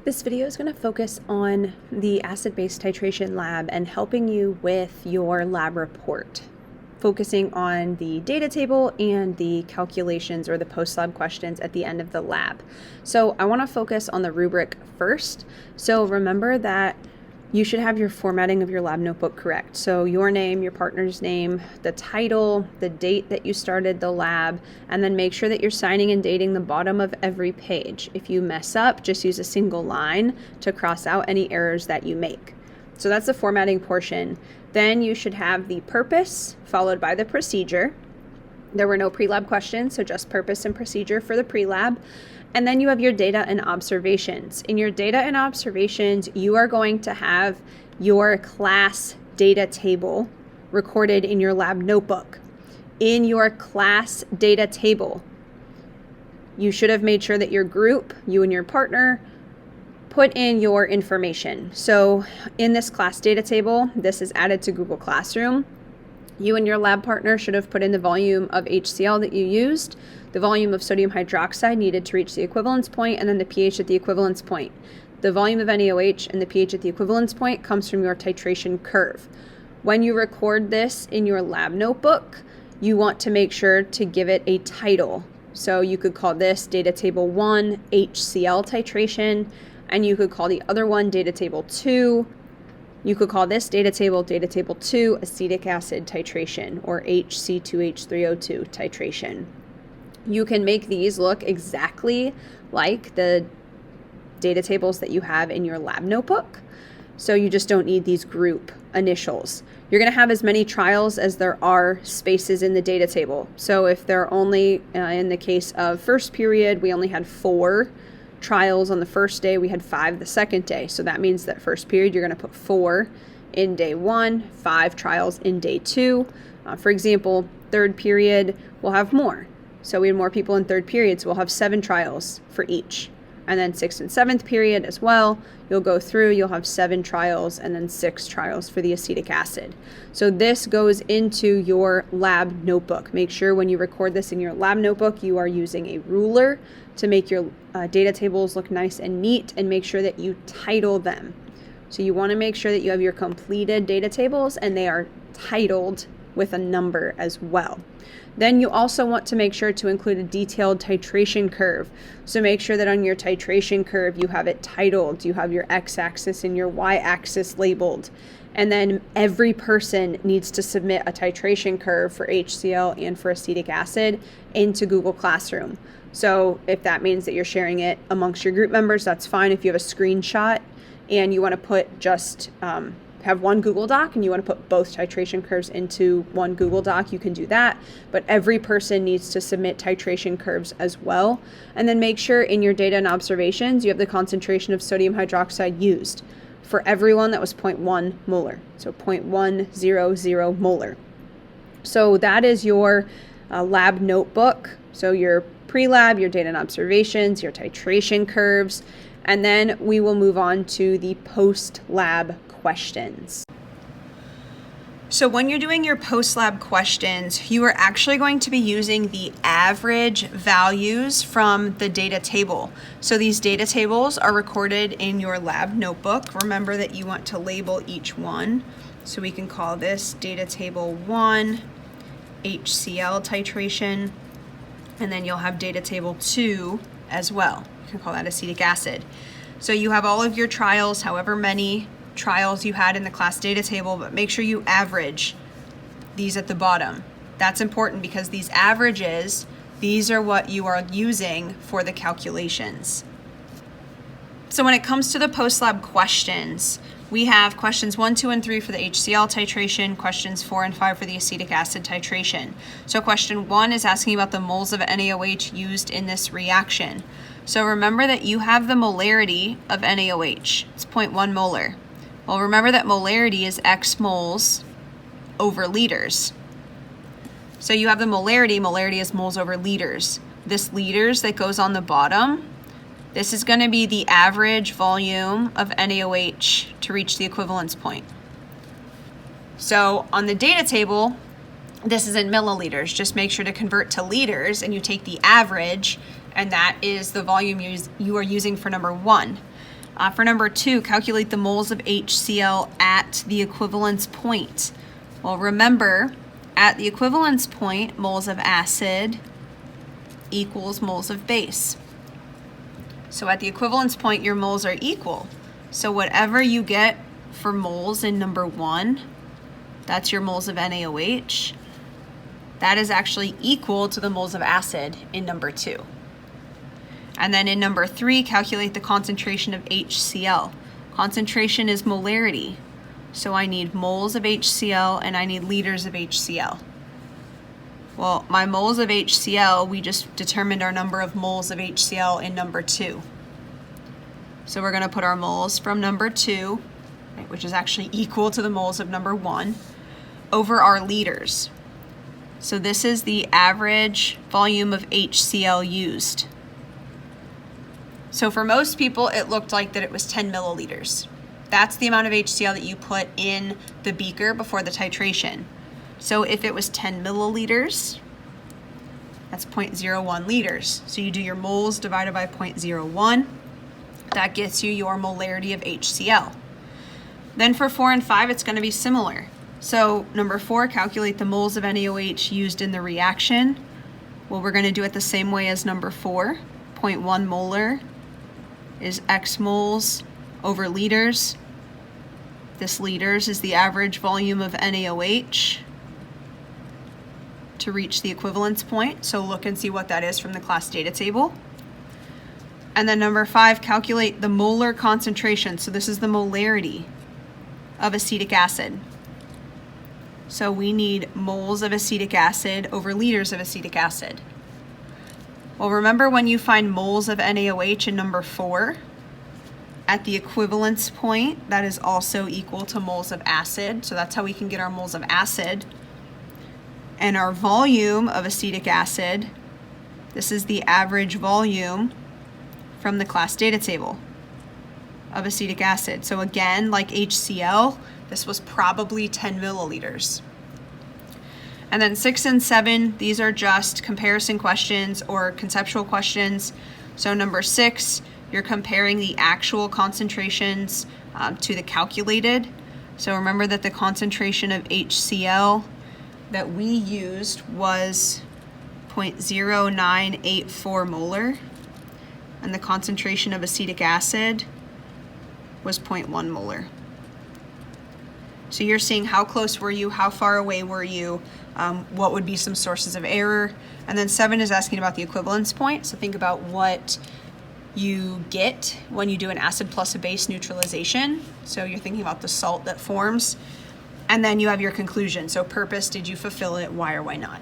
This video is going to focus on the acid-base titration lab and helping you with your lab report, focusing on the data table and the calculations or the post-lab questions at the end of the lab. So I want to focus on the rubric first. So remember that you should have your formatting of your lab notebook correct. So your name, your partner's name, the title, the date that you started the lab, and then make sure that you're signing and dating the bottom of every page. If you mess up, just use a single line to cross out any errors that you make. So that's the formatting portion. Then you should have the purpose followed by the procedure. There were no pre-lab questions, so just purpose and procedure for the pre-lab. And then you have your data and observations. In your data and observations, you are going to have your class data table recorded in your lab notebook. In your class data table, you should have made sure that your group, you and your partner, put in your information. So in this class data table, this is added to Google Classroom. You and your lab partner should have put in the volume of HCl that you used, the volume of sodium hydroxide needed to reach the equivalence point, and then the pH at the equivalence point. The volume of NaOH and the pH at the equivalence point comes from your titration curve. When you record this in your lab notebook, you want to make sure to give it a title. So you could call this Data Table 1 HCl titration, and you could call the other one Data Table 2. You could call this Data Table 2 acetic acid titration, or HC2H3O2 titration. You can make these look exactly like the data tables that you have in your lab notebook. So you just don't need these group initials. You're going to have as many trials as there are spaces in the data table. So if there are only, in the case of first period, we only had 4 trials on the first day, we had 5 the second day. So that means that first period, you're going to put 4 in day 1, 5 trials in day 2. For example, third period, we'll have more. So we had more people in third period, so we'll have 7 trials for each. And then 6th and 7th period as well, you'll go through, you'll have 7 trials and then 6 trials for the acetic acid. So this goes into your lab notebook. Make sure when you record this in your lab notebook, you are using a ruler to make your data tables look nice and neat, and make sure that you title them. So you want to make sure that you have your completed data tables and they are titled with a number as well. Then you also want to make sure to include a detailed titration curve. So make sure that on your titration curve, you have it titled, you have your x-axis and your y-axis labeled. And then every person needs to submit a titration curve for HCl and for acetic acid into Google Classroom. So if that means that you're sharing it amongst your group members, that's fine. If you have a screenshot and you want to put just have one Google Doc and you want to put both titration curves into one Google Doc, you can do that. But every person needs to submit titration curves as well. And then make sure in your data and observations, you have the concentration of sodium hydroxide used. For everyone, that was 0.1 molar. So 0.100 molar. So that is your lab notebook. So your pre-lab, your data and observations, your titration curves. And then we will move on to the post-lab questions. So when you're doing your post-lab questions, you are actually going to be using the average values from the data table. So these data tables are recorded in your lab notebook. Remember that you want to label each one. So we can call this Data Table 1 HCl titration, and then you'll have Data Table 2 as well. You can call that acetic acid. So you have all of your trials, however many trials you had in the class data table, but make sure you average these at the bottom. That's important because these averages, these are what you are using for the calculations. So when it comes to the post-lab questions, we have questions 1, 2, and 3 for the HCl titration, questions 4 and 5 for the acetic acid titration. So question 1 is asking about the moles of NaOH used in this reaction. So remember that you have the molarity of NaOH. It's 0.1 molar. Well, remember that molarity is X moles over liters. So you have the molarity is moles over liters. This liters that goes on the bottom, this is going to be the average volume of NaOH to reach the equivalence point. So on the data table, this is in milliliters. Just make sure to convert to liters and you take the average, and that is the volume you are using for number 1. For number 2, calculate the moles of HCl at the equivalence point. Well, remember, at the equivalence point, moles of acid equals moles of base. So at the equivalence point, your moles are equal. So whatever you get for moles in number 1, that's your moles of NaOH. That is actually equal to the moles of acid in number 2. And then in number 3, calculate the concentration of HCl. Concentration is molarity. So I need moles of HCl and I need liters of HCl. Well, my moles of HCl, we just determined our number of moles of HCl in number 2. So we're going to put our moles from number 2, right, which is actually equal to the moles of number 1, over our liters. So this is the average volume of HCl used. So for most people, it looked like that it was 10 milliliters. That's the amount of HCl that you put in the beaker before the titration. So if it was 10 milliliters, that's 0.01 liters. So you do your moles divided by 0.01. That gets you your molarity of HCl. Then for 4 and 5, it's going to be similar. So number 4, calculate the moles of NaOH used in the reaction. Well, we're going to do it the same way as number 4. 0.1 molar is X moles over liters. This liters is the average volume of NaOH to reach the equivalence point. So look and see what that is from the class data table. And then number 5, calculate the molar concentration. So this is the molarity of acetic acid. So we need moles of acetic acid over liters of acetic acid. Well, remember when you find moles of NaOH in number 4, at the equivalence point, that is also equal to moles of acid. So that's how we can get our moles of acid. And our volume of acetic acid, this is the average volume from the class data table of acetic acid. So again, like HCl, this was probably 10 milliliters. And then 6 and 7, these are just comparison questions or conceptual questions. So number 6, you're comparing the actual concentrations to the calculated. So remember that the concentration of HCl that we used was 0.0984 molar, and the concentration of acetic acid was 0.1 molar. So you're seeing how close were you, how far away were you, what would be some sources of error. And then 7 is asking about the equivalence point. So think about what you get when you do an acid plus a base neutralization. So you're thinking about the salt that forms. And then you have your conclusion. So purpose, did you fulfill it, why or why not?